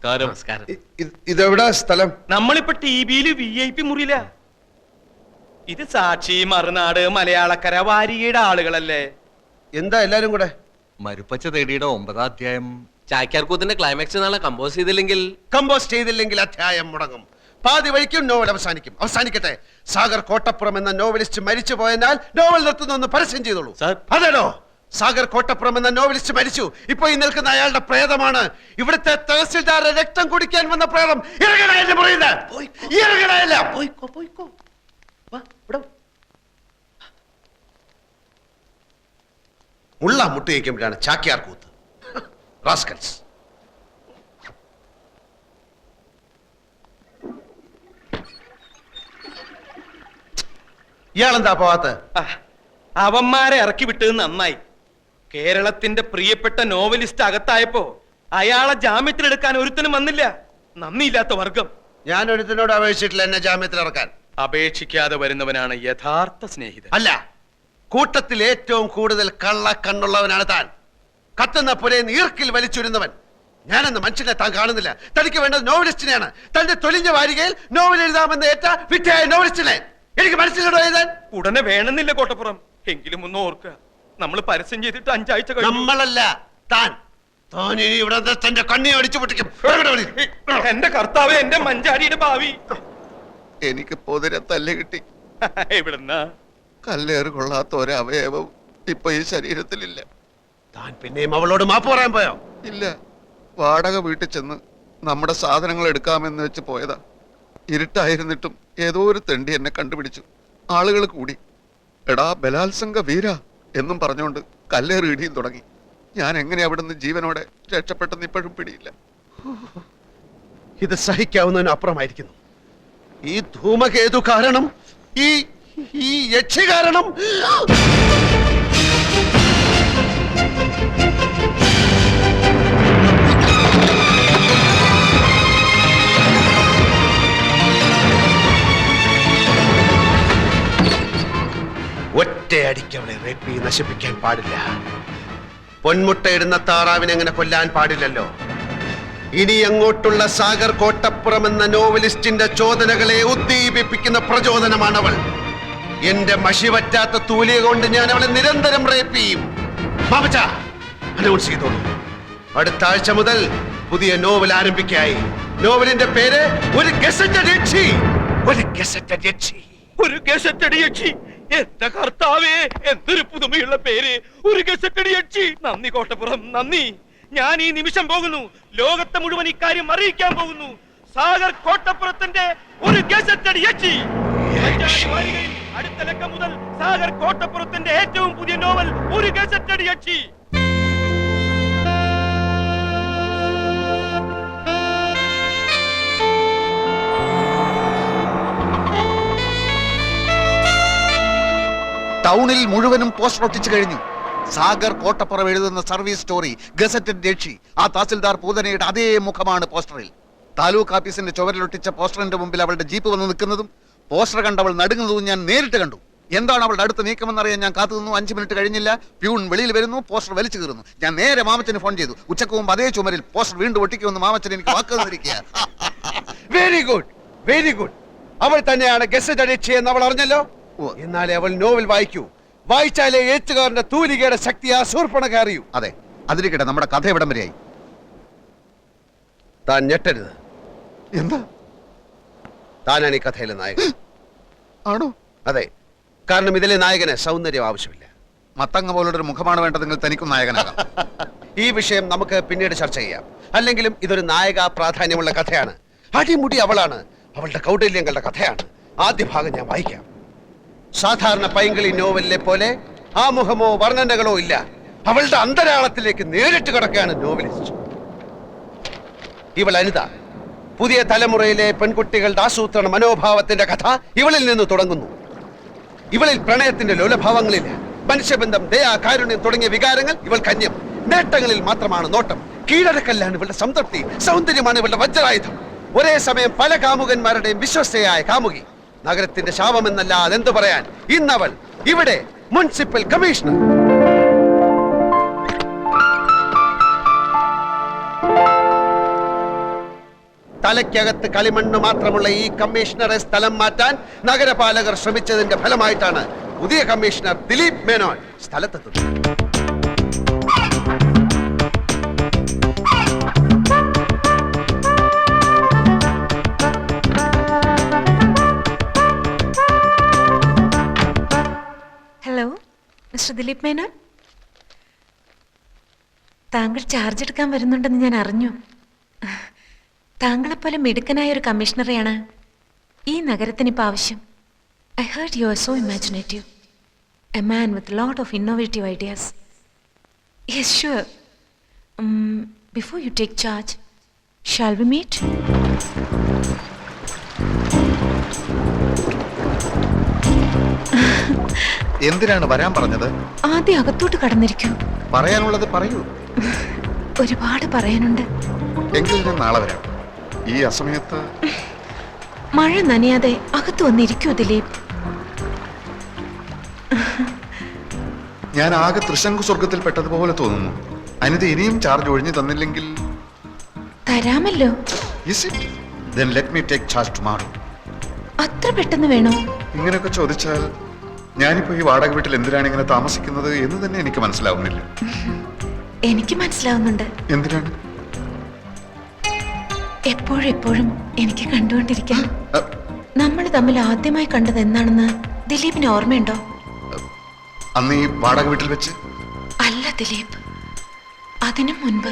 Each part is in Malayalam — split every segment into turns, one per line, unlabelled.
നമസ്കാരം.
നമസ്കാരം.
ഇതെവിടാ സ്ഥലം?
നമ്മളിപ്പോ ടിവിയില് VIP മുറിയില്ല. ഇത് സാക്ഷി, മറുനാട്, മലയാളക്കര, വാരികയുടെ ആളുകളല്ലേ?
എന്താ എല്ലാരും കൂടെ?
മരുപ്പച്ച തേടിയുടെ 9-ാം അധ്യായം.
ചാക്യാർകൂത്തിന്റെ ക്ലൈമാക്സ് നാളെ കമ്പോസ് ചെയ്തില്ലെങ്കിൽ
കമ്പോസ്റ്റ് ചെയ്തില്ലെങ്കിൽ അധ്യായം മുടങ്ങും. പാതി വഴിക്കും നോവൽ അവസാനിക്കും. അവസാനിക്കട്ടെ. സാഗർ കോട്ടപ്പുറം എന്ന നോവലിസ്റ്റ് മരിച്ചു പോയതിനാൽ നോവൽ നിർത്തുന്നു പരസ്യം ചെയ്തോളൂ. അതേടോ, സാഗർ കോട്ടപ്പുറം എന്ന നോവലിസ്റ്റ് മരിച്ചു. ഇപ്പൊ ഈ നിൽക്കുന്ന അയാളുടെ പ്രേതമാണ് ഇവിടുത്തെ തഹസിൽദാരെ രക്തം കുടിക്കാൻ വന്ന പ്രേതം. മുള്ള മുട്ടയിക്കുമ്പോഴാണ് ചാക്യാർ കൂത്ത്. റാസ്കൽസ്. ഇയാളെന്താ പോവാത്ത?
അവന്മാരെ ഇറക്കി വിട്ടത് നന്നായി. കേരളത്തിന്റെ പ്രിയപ്പെട്ട നോവലിസ്റ്റ് അകത്തായപ്പോ അയാളെ ജാമ്യത്തിലെടുക്കാൻ ഒരുത്തനും വന്നില്ല. നന്ദിയില്ലാത്ത വർഗം.
ഞാൻ ഒരുത്തനോട് അപേക്ഷിച്ചിട്ടില്ല എന്നെ ജാമ്യത്തിൽ ഇറക്കാൻ.
അപേക്ഷിക്കാതെ വരുന്നവനാണ് യഥാർത്ഥ സ്നേഹിതൻ.
അല്ല, കൂട്ടത്തിൽ ഏറ്റവും കൂടുതൽ കള്ള കണ്ണുള്ളവനാണ് താൻ. കത്തുന്ന പുരയിൽ ഈർക്കിൽ വലിച്ചുരുന്നവൻ. ഞാനെന്ന മനുഷ്യനെ താൻ കാണുന്നില്ല. തനിക്ക് വേണ്ടത് നോവലിസ്റ്റിനെയാണ്. തന്റെ തൊലിഞ്ഞ വാരികയിൽ നോവൽ എഴുതാമെന്ന് ഏറ്റ വിറ്റയായ നോവലിസ്റ്റിനെ എനിക്ക് മനസ്സിലോ എഴുതാൻ.
ഉടനെ വേണമെന്നില്ല കോട്ടപ്പുറം. എങ്കിലും ഒന്ന് ഓർക്കുക, നമ്മൾ പരസ്യം ചെയ്തിട്ട് 5 ആഴ്ച കഴിഞ്ഞു.
നമ്മളല്ല, താൻ. താൻ ഇനി ഇവിടെ തന്റെ കണ്ണി അടിച്ചു പൊട്ടിക്കും.
എന്റെ കർത്താവ്, എന്റെ മഞ്ചാടിയുടെ ഭാവി.
എനിക്ക് പൊതിരെ തല്ല് കിട്ടി.
എവിടുന്നാ?
കല്ലേറ് കൊള്ളാത്ത ഒരവയവം ഇപ്പൊ ഈ ശരീരത്തിലില്ല.
താൻ പിന്നെയും അവളോട് മാപ്പ് പറയാൻ പോയോ?
ഇല്ല, വാടക വീട്ടിൽ ചെന്ന് നമ്മുടെ സാധനങ്ങൾ എടുക്കാമെന്ന് വെച്ച് പോയതാ. ഇരുട്ടായിരുന്നിട്ടും ഏതോ ഒരു തെണ്ടി എന്നെ കണ്ടുപിടിച്ചു. ആളുകൾ കൂടി എടാ ബലാത്സംഗ വീര എന്നും പറഞ്ഞുകൊണ്ട് കല്ലേറ് ഇടിയും തുടങ്ങി. ഞാൻ എങ്ങനെ അവിടുന്ന് ജീവനോടെ രക്ഷപ്പെട്ടെന്ന് ഇപ്പോഴും പിടിയില്ല.
ഇത് സഹിക്കാവുന്നതിന് അപ്പുറമായിരിക്കുന്നു. ഈ ധൂമകേതു കാരണം, ഈ യക്ഷി കാരണം. ഒറ്റയടിക്ക് അവളെ റേപ്പ് ചെയ്ത് നശിപ്പിക്കാൻ പാടില്ല. പൊന്മുട്ടയിടുന്ന താറാവിനെ അങ്ങനെ കൊല്ലാൻ പാടില്ലല്ലോ. ഇനി അങ്ങോട്ടുള്ള സാഗർ കോട്ടപ്പുറം എന്ന നോവലിസ്റ്റിന്റെ ചോദനകളെ ഉദ്ദീപിപ്പിക്കുന്ന പ്രചോദനമാണവൾ. എന്റെ മഷി പറ്റാത്ത തൂലിക കൊണ്ട് ഞാൻ അവളെ നിരന്തരം റേപ്പ് ചെയ്യും. അനൗൺസ് ചെയ്തോളൂ. അടുത്ത ആഴ്ച മുതൽ പുതിയ നോവൽ ആരംഭിക്കായി. നോവലിന്റെ പേര് ഒരു ഗസറ്റഡ് യക്ഷി. ഒരു ഗസറ്റഡ് യക്ഷി.
ഒരു ഗസറ്റഡ് യക്ഷി. എന്റെ കർത്താവേ, എന്തൊരു പുതുമയുള്ള പേര്, ഒരു ഗസറ്റഡ് യക്ഷി. നന്ദി കോട്ടപ്പുറം, നന്ദി. ഞാൻ ഈ നിമിഷം പോകുന്നു. ലോകത്തെ മുഴുവൻ ഇക്കാര്യം അറിയിക്കാൻ പോകുന്നു. സാഗർ കോട്ടപ്പുറത്തിന്റെ ഒരു ഗസറ്റഡ് യക്ഷി. അടുത്ത ലക്കം മുതൽ സാഗർ കോട്ടപ്പുറത്തിന്റെ ഏറ്റവും പുതിയ നോവൽ ഒരു ഗസറ്റഡ് യക്ഷി.
ടൗണിൽ മുഴുവനും പോസ്റ്റർ ഒട്ടിച്ചു കഴിഞ്ഞു. സാഗർ കോട്ടപ്പുറം എഴുതുന്ന സർവീസ് സ്റ്റോറി ഗസറ്റഡ് യക്ഷി. ആ തഹസിൽദാർ പൂതനയുടെ അതേ മുഖമാണ് പോസ്റ്ററിൽ. താലൂക്ക് ഓഫീസിന്റെ ചുവരിലൊട്ടിച്ച പോസ്റ്ററിന്റെ മുമ്പിൽ അവളുടെ ജീപ്പ് വന്ന് നിൽക്കുന്നതും പോസ്റ്റർ കണ്ടവൾ നടുങ്ങുന്നതും ഞാൻ നേരിട്ട് കണ്ടു. എന്താണ് അവളുടെ അടുത്ത് നീക്കമെന്നറിയാൻ ഞാൻ കാത്തു നിന്നു. 5 മിനിറ്റ് കഴിഞ്ഞില്ല. പ്യൂൺ വെളിയിൽ വരുന്നു, പോസ്റ്റർ വലിച്ചു കീറുന്നു. ഞാൻ നേരെ മാമച്ചന് ഫോൺ ചെയ്തു. ഉച്ചക്ക് മുമ്പ് അതേ ചുമരിൽ പോസ്റ്റർ വീണ്ടും ഒട്ടിക്കുമെന്ന് മാമച്ചൻ എനിക്ക് വാക്ക് തന്നിരിക്കുക.
Very good, very good. അവൾ തന്നെയാണ് ഗസറ്റഡ് യക്ഷി എന്ന് അവൾ അറിഞ്ഞല്ലോ. എന്നാലേ അവൾ നോവൽ വായിക്കൂ. വായിച്ചാലേ എഴുത്തുകാരന്റെ തൂലികയുടെ ശക്തി ആ ശൂർപ്പണഖ അറിയൂ.
അതെ, അതിരിക്കട്ടെ, നമ്മുടെ കഥ എവിടം വരെയായി?
താൻ ഞെട്ടരുത്.
എന്താ?
താനാണ് ഈ കഥയിലെ നായകൻ.
ആണോ?
അതെ, കാരണം ഇതിലെ നായകന് സൗന്ദര്യം ആവശ്യമില്ല.
മത്തങ്ങ പോലുള്ളൊരു മുഖമാണ് വേണ്ടതെങ്കിൽ തനിക്കും നായകനാകാം.
ഈ വിഷയം നമുക്ക് പിന്നീട് ചർച്ച ചെയ്യാം. അല്ലെങ്കിലും ഇതൊരു നായക പ്രാധാന്യമുള്ള കഥയാണ്. അടിമുടി അവളാണ്. അവളുടെ കൗടില്യങ്ങളുടെ കഥയാണ്. ആദ്യ ഭാഗം ഞാൻ വായിക്കാം. സാധാരണ പൈങ്കിളി നോവലിലെ പോലെ ആമുഖമോ വർണ്ണനകളോ ഇല്ല. അവളുടെ അന്തരാളത്തിലേക്ക് നേരിട്ട് കിടക്കുകയാണ് നോവലിസ്റ്റ്. ഇവൾ അനിത. പുതിയ തലമുറയിലെ പെൺകുട്ടികളുടെ ആസൂത്രണ മനോഭാവത്തിന്റെ കഥ ഇവളിൽ നിന്ന് തുടങ്ങുന്നു. ഇവളിൽ പ്രണയത്തിന്റെ ലോലഭാവങ്ങളില്ല. മനുഷ്യബന്ധം, ദയ, കാരുണ്യം തുടങ്ങിയ വികാരങ്ങൾ ഇവൾ കന്യം. നേട്ടങ്ങളിൽ മാത്രമാണ് നോട്ടം. കീഴടക്കല്ലാണ് ഇവളുടെ സംതൃപ്തി. സൗന്ദര്യമാണ് ഇവളുടെ വജ്രായുധം. ഒരേ സമയം പല കാമുകന്മാരുടെയും വിശ്വസ്തയായ കാമുകി. നഗരത്തിന്റെ ശാപമെന്നല്ല അതെന്തു പറയാൻ. ഇന്നവൾ ഇവിടെ മുനിസിപ്പൽ കമ്മീഷണർ. തലയ്ക്കകത്ത് കളിമണ്ണ് മാത്രമുള്ള ഈ കമ്മീഷണറെ സ്ഥലം മാറ്റാൻ നഗരപാലകർ ശ്രമിച്ചതിന്റെ ഫലമായിട്ടാണ് പുതിയ കമ്മീഷണർ ദിലീപ് മേനോൻ സ്ഥലത്തെത്തുന്നത്.
ഹലോ മിസ്റ്റർ ദിലീപ് മേനോൻ, താങ്കൾ ചാർജ് എടുക്കാൻ വരുന്നുണ്ടെന്ന് ഞാൻ അറിഞ്ഞു. താങ്കളെപ്പോലെ മിടുക്കനായ ഒരു കമ്മീഷണറെയാണ് ഈ നഗരത്തിന് ഇപ്പോൾ ആവശ്യം. I heard you are so imaginative, a man with lot of innovative ideas. Yes sure. Before you take charge, shall we meet?
എന്തിനാണ് വരാൻ പറഞ്ഞത്?
ആദ്യം അകത്തോട്ട് കടന്നിരിക്കൂ.
പറയാനുള്ളത് പറയൂ.
ഒരുപാട് പറയാനുണ്ട്.
എങ്കിൽ ഞാൻ നാളെ വരാം. ഈ അസമയത്ത്
മഴ നനയാതെ അകത്ത് വന്നിരിക്കൂ ദിലീപ്.
ഞാൻ ആകെ ത്രിശങ്കു സ്വർഗത്തിൽ പെട്ടതുപോലെ തോന്നുന്നു. അനിത ഇനിയും ചാർജ് ഒഴിഞ്ഞു തന്നില്ലെങ്കിൽ
തരാമല്ലോ.
Is it? Then let me take charge tomorrow.
അത്ര പെട്ടെന്ന് വേണോ?
ഇങ്ങനെയൊക്കെ ചോദിച്ചാൽ ഞാനിപ്പോ ഈ വാടക വീട്ടിൽ എന്തിനാണ് ഇങ്ങനെ താമസിക്കുന്നത് എന്ന് തന്നെ എനിക്ക് മനസ്സിലാവുന്നില്ല.
എനിക്ക് മനസ്സിലാവുന്നുണ്ട്.
എന്തിനാണ്?
എപ്പോഴും എപ്പോഴും എനിക്ക് കണ്ടുകൊണ്ടിരിക്കാൻ. നമ്മൾ തമ്മിൽ ആദ്യമായി കണ്ടത് എന്നാണെന്ന് ദിലീപിന് ഓർമ്മയുണ്ടോ?
അന്ന് ഈ വാടക വീട്ടിൽ വെച്ച്?
അല്ല ദിലീപ്, അതിനു മുൻപ്,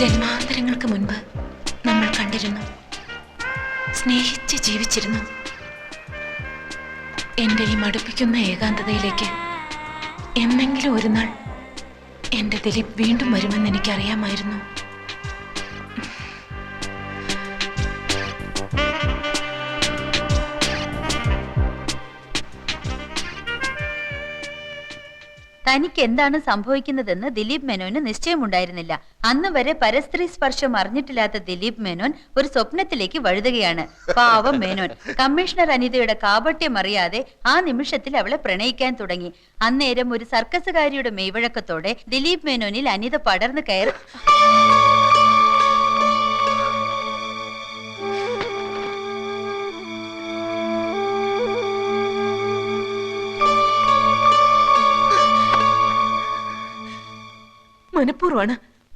ജന്മാന്തരങ്ങൾക്ക് മുൻപ് നമ്മൾ കണ്ടിരുന്നു, സ്നേഹിച്ച് ജീവിച്ചിരുന്നു. എന്റെ ഈ മടുപ്പിക്കുന്ന ഏകാന്തതയിലേക്ക് എന്നെങ്കിലും ഒരു നാൾ എന്റെ ദിലീപ് വീണ്ടും വരുമെന്ന് എനിക്കറിയാമായിരുന്നു.
തനിക്ക് എന്താണ് സംഭവിക്കുന്നതെന്ന് ദിലീപ് മേനോന് നിശ്ചയമുണ്ടായിരുന്നില്ല. അന്ന് വരെ പരസ്ത്രീ സ്പർശം അറിഞ്ഞിട്ടില്ലാത്ത ദിലീപ് മേനോൻ ഒരു സ്വപ്നത്തിലേക്ക് വഴുതുകയാണ്. പാവം മേനോൻ കമ്മീഷണർ അനിതയുടെ കാപട്യം അറിയാതെ ആ നിമിഷത്തിൽ അവളെ പ്രണയിക്കാൻ തുടങ്ങി. അന്നേരം ഒരു സർക്കസുകാരിയുടെ മെയ്വഴക്കത്തോടെ ദിലീപ് മേനോനിൽ അനിത പടർന്നു കയറി.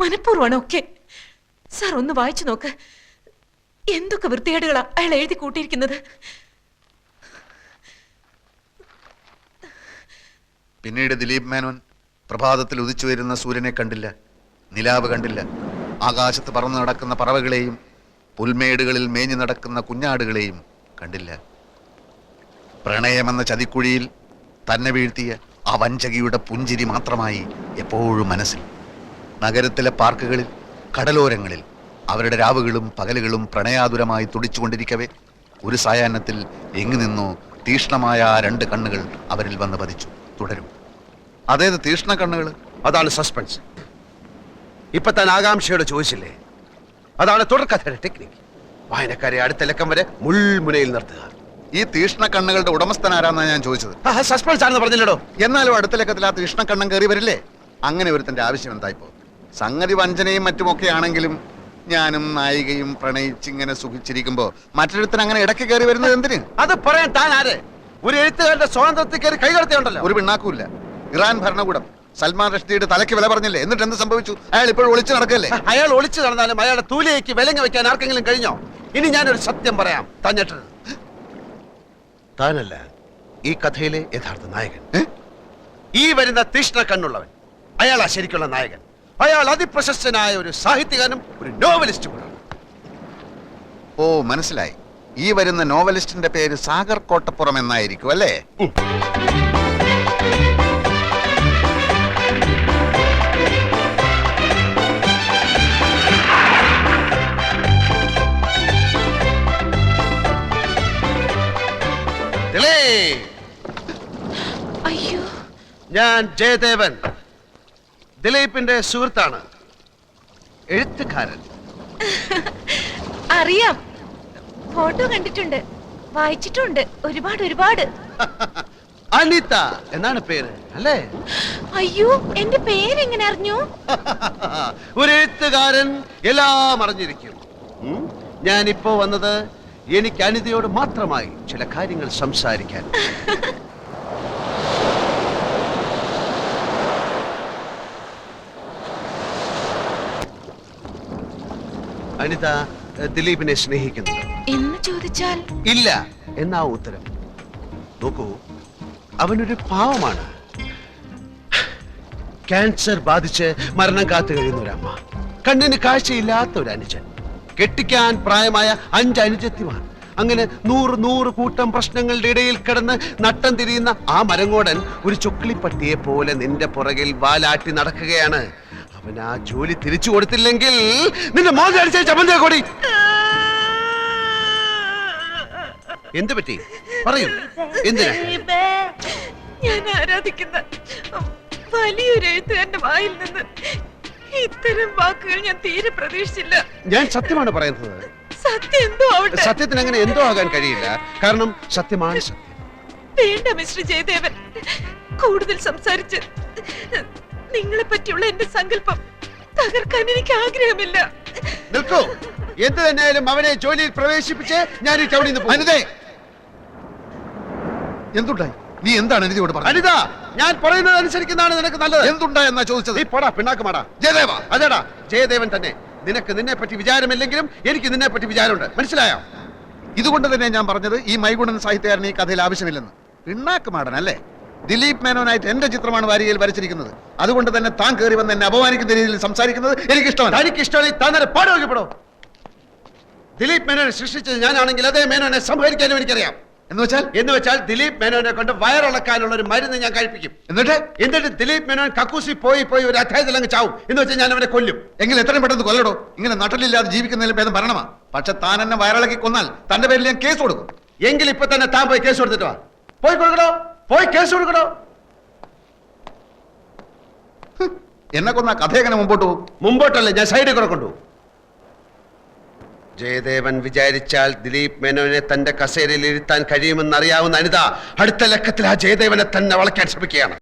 മനഃപൂർവ്വമാണ് ഒക്കെ. സാർ ഒന്ന് വായിച്ചു നോക്ക്. എന്തൊക്കെ വൃത്തികേടുകളാ അയാൾ എഴുതി കൂട്ടിയിരിക്കുന്നത്.
പിന്നീട് ദിലീപ് മേനോൻ പ്രഭാതത്തിൽ ഉദിച്ചു വരുന്ന സൂര്യനെ കണ്ടില്ല, നിലാവ് കണ്ടില്ല, ആകാശത്ത് പറന്നു നടക്കുന്ന പറവകളെയും പുൽമേടുകളിൽ മേഞ്ഞു നടക്കുന്ന കുഞ്ഞാടുകളെയും കണ്ടില്ല. പ്രണയമെന്ന ചതിക്കുഴിയിൽ തന്നെ വീഴ്ത്തിയ ആ വഞ്ചകിയുടെ പുഞ്ചിരി മാത്രമായി എപ്പോഴും മനസ്സിൽ. നഗരത്തിലെ പാർക്കുകളിൽ, കടലോരങ്ങളിൽ അവരുടെ രാവുകളും പകലുകളും പ്രണയാതുരമായി തുടിച്ചുകൊണ്ടിരിക്കവേ ഒരു സായാഹ്നത്തിൽ എങ്ങു നിന്നോ തീഷ്ണമായ ആ രണ്ട് കണ്ണുകൾ അവരിൽ വന്ന് പതിച്ചു. തുടരും. അതേത് തീഷ്ണ കണ്ണുകൾ?
അതാണ് സസ്പെൻസ്. ഇപ്പൊ താൻ ആകാംക്ഷയോട് ചോദിച്ചില്ലേ, അതാണ് തുടർക്കഥയുടെ ടെക്നിക്ക്. വായനക്കാരെ അടുത്ത ലക്കം വരെ മുൾമുനയിൽ നിർത്തുക.
ഈ തീഷ്ണ കണ്ണുകളുടെ ഉടമസ്ഥൻ ആരാന്നാണ് ഞാൻ ചോദിച്ചത്.
സസ്പെൻസ് ആണെന്ന് പറഞ്ഞില്ലടോ.
എന്നാലും അടുത്ത ലക്കത്തിൽ ആ തീഷ്ണ കണ്ണം കയറി വരില്ലേ? അങ്ങനെ ഒരുത്തന്റെ ആവശ്യം എന്തായിപ്പോ? സംഗതി വഞ്ചനയും മറ്റുമൊക്കെ ആണെങ്കിലും ഞാനും നായികയും പ്രണയിച്ചിങ്ങനെ സുഖിച്ചിരിക്കുമ്പോ മറ്റൊരുത്തൻ അങ്ങനെ ഇടയ്ക്ക് കയറി വരുന്നത് എന്തിന്?
അത് പറയാൻ താൻ ആര്? ഒരു എഴുത്തുകാരുടെ സ്വാതന്ത്ര്യത്തിൽ കയറി കൈകടത്തിയുണ്ടല്ലോ.
ഒരു പിണ്ണാക്കൂല്ല. ഇറാൻ ഭരണകൂടം സൽമാൻ റഷ്ദിയുടെ തലയ്ക്ക് വില പറഞ്ഞില്ലേ? എന്നിട്ട് എന്ത് സംഭവിച്ചു? അയാൾ ഇപ്പോഴും ഒളിച്ചു നടക്കല്ലേ?
അയാൾ ഒളിച്ചു നടന്നാലും അയാളുടെ തൂലിയേക്ക് വിലങ്ങ് വെക്കാൻ ആർക്കെങ്കിലും കഴിഞ്ഞോ? ഇനി ഞാനൊരു സത്യം പറയാം, തഞ്ഞിട്ട്. താനല്ല ഈ കഥയിലെ യഥാർത്ഥ നായകൻ. ഈ വരുന്ന തീഷ്ണ കണ്ണുള്ളവൻ അയാളാ ശരിക്കുള്ള നായകൻ. അയാൾ അതിപ്രശസ്തനായ ഒരു സാഹിത്യകാരനും ഒരു നോവലിസ്റ്റ് കൂടാണ്.
ഓ, മനസ്സിലായി. ഈ വരുന്ന നോവലിസ്റ്റിന്റെ പേര് സാഗർ കോട്ടപ്പുറം എന്നായിരിക്കും അല്ലേ?
അയ്യോ,
ഞാൻ ജയദേവൻ, ദിലീപിന്റെ സുഹൃത്താണ്, എഴുത്തുകാരൻ.
അറിയാം, ഫോട്ടോ കണ്ടിട്ടുണ്ട്, വായിച്ചിട്ടുണ്ട് ഒരുപാട്.
അനിത എന്നാണ് പേര് അല്ലേ?
അയ്യോ, എന്റെ പേരെങ്ങനെ അറിഞ്ഞു?
ഒരു എഴുത്തുകാരൻ എല്ലാം അറിഞ്ഞിരിക്കും. ഞാനിപ്പോ വന്നത് എനിക്ക് അനിതയോട് മാത്രമായി ചില കാര്യങ്ങൾ സംസാരിക്കാൻ. അനിത ദിലീപിനെ സ്നേഹിക്കുന്നുണ്ട്
എന്ന് ചോദിച്ചാൽ
ഇല്ല എന്നാ ഉത്തരം. നോക്കൂ, അവനൊരു പാവമാണ്. ക്യാൻസർ ബാധിച്ച് മരണം കാത്തു കഴിയുന്ന ഒരമ്മ, കണ്ണിന് കാഴ്ചയില്ലാത്ത ഒരു അനുജൻ, കെട്ടിക്കാൻ പ്രായമായ 5 അനുജത്തിമാർ, അങ്ങനെ 100 കൂട്ടം പ്രശ്നങ്ങളുടെ ഇടയിൽ കിടന്ന് നട്ടം തിരിയുന്ന ആ മരങ്ങോടൻ ഒരു ചുക്ലിപ്പട്ടിയെ പോലെ നിന്റെ പുറകിൽ വാലാട്ടി നടക്കുകയാണ്. അവൻ ആ ജോലി തിരിച്ചു കൊടുത്തില്ലെങ്കിൽ നിന്റെ മോൻ അടിച്ച ചമ്മന്തിയെ കൂടി. എന്ത് പറ്റി പറയൂ, എന്തിനാ?
ഞാൻ ആരാധിക്കുന്ന വലിയൊരു എഴുത്തുകാരന്റെ വായിൽ നിന്ന് ഇത്തരം വാക്കുകൾ ഞാൻ തീരെ പ്രതീക്ഷിച്ചില്ല.
ഞാൻ സത്യമാണ് പറയുന്നത്.
സത്യം എന്തോ ആവട്ടെ.
സത്യത്തിന് അങ്ങനെ എന്തോ ആകാൻ കഴിയില്ല, കാരണം സത്യമാണ് സത്യം.
വേണ്ട മിസ്റ്റർ ജയദേവൻ, കൂടുതൽ സംസാരിച്ച് നിങ്ങളെ പറ്റിയുള്ള എന്റെ സങ്കല്പം തകർക്കാൻ എനിക്ക് ആഗ്രഹമില്ല.
നിൽക്കൂ, എന്ത് തന്നെയായാലും അവനെ ജോലിയിൽ പ്രവേശിപ്പിച്ച് ഞാൻ ഈ ടൗണിൽ നിന്ന് പോകും.
അനിതേ, എന്തുണ്ടായി? നീ എന്താണ് അനിതയോട് പറഞ്ഞത്?
അനിത, ഞാൻ പറയുന്നത് അനുസരിക്കുന്നതാണ് നിനക്ക് നല്ലത്.
എന്തുണ്ടാ എന്നാ ചോദിച്ചത്?
നീ പോടാ, പിണ്ണാക്കുമാടാ.
ജയദേവ,
അതേടാ, ജയദേവൻ തന്നെ. നിനക്ക് നിന്നെ പറ്റി വിചാരമില്ലെങ്കിലും എനിക്ക് നിന്നെ പറ്റി വിചാരമുണ്ട്, മനസ്സിലായോ?
ഇതുകൊണ്ട് തന്നെ ഞാൻ പറഞ്ഞത് ഈ മൈഗുണൻ സാഹിത്യകാരന് ഈ കഥയിൽ ആവശ്യമില്ലെന്ന്. പിണ്ണാക്ക് മാടൻ അല്ലേ? ദിലീപ് മേനോനായിട്ട് എന്റെ ചിത്രമാണ് വാരികയിൽ വരച്ചിരിക്കുന്നത്. അതുകൊണ്ട് തന്നെ താൻ കയറി വന്ന് എന്നെ അപമാനിക്കുന്ന രീതിയിൽ സംസാരിക്കുന്നത് എനിക്ക് ഇഷ്ടമല്ല.
തനിക്ക് ഇഷ്ടമായി താൻ പാടോക്കപ്പെടോ. ദിലീപ് മേനോനെ സൃഷ്ടിച്ചത് ഞാനാണെങ്കിൽ അതേ മേനോനെ സംഹരിക്കാനും എനിക്കറിയാം. എന്ന് വെച്ചാൽ ദിലീപ് മേനോനെ കൊണ്ട് വയറിളക്കാനുള്ള ഒരു മരുന്ന് ഞാൻ കഴിപ്പിക്കും. എന്നിട്ട് ദിലീപ് മേനോൻ കക്കൂസി പോയി ഒരു അധ്യായത്തിൽ അങ്ങ് ചാവും. എന്ന് വെച്ചാൽ ഞാൻ അവനെ കൊല്ലും.
എങ്കിൽ എത്രയും പെട്ടെന്ന് കൊല്ലടോ. ഇങ്ങനെ നട്ടലില്ലാതെ ജീവിക്കുന്നതിലും ഭേദം ഭരണമാ. പക്ഷെ താൻ എന്നെ വയറിളക്കി കൊന്നാൽ തന്റെ പേരിൽ ഞാൻ കേസ് കൊടുക്കും.
എങ്കിൽ ഇപ്പൊ തന്നെ താൻ പോയി കേസ് കൊടുത്തിട്ട് വാ. പോയി കൊടുക്കണോ, പോയി കേസ് കൊടുക്കണോ.
എന്നെ കൊന്ന കഥ എങ്ങനെ മുമ്പോട്ട് പോകും?
മുമ്പോട്ടല്ലേ, ഞാൻ സൈഡിൽ കൂടെ കൊണ്ടുപോകും. ജയദേവൻ വിചാരിച്ചാൽ ദിലീപ് മേനോനെ തന്റെ കസേരയിൽ ഇരുത്താൻ കഴിയുമെന്ന് അറിയാവുന്ന അനിത അടുത്ത ലക്കത്തിൽ ആ ജയദേവനെ തന്നെ വളയ്ക്കാൻ ശ്രമിക്കുകയാണ്.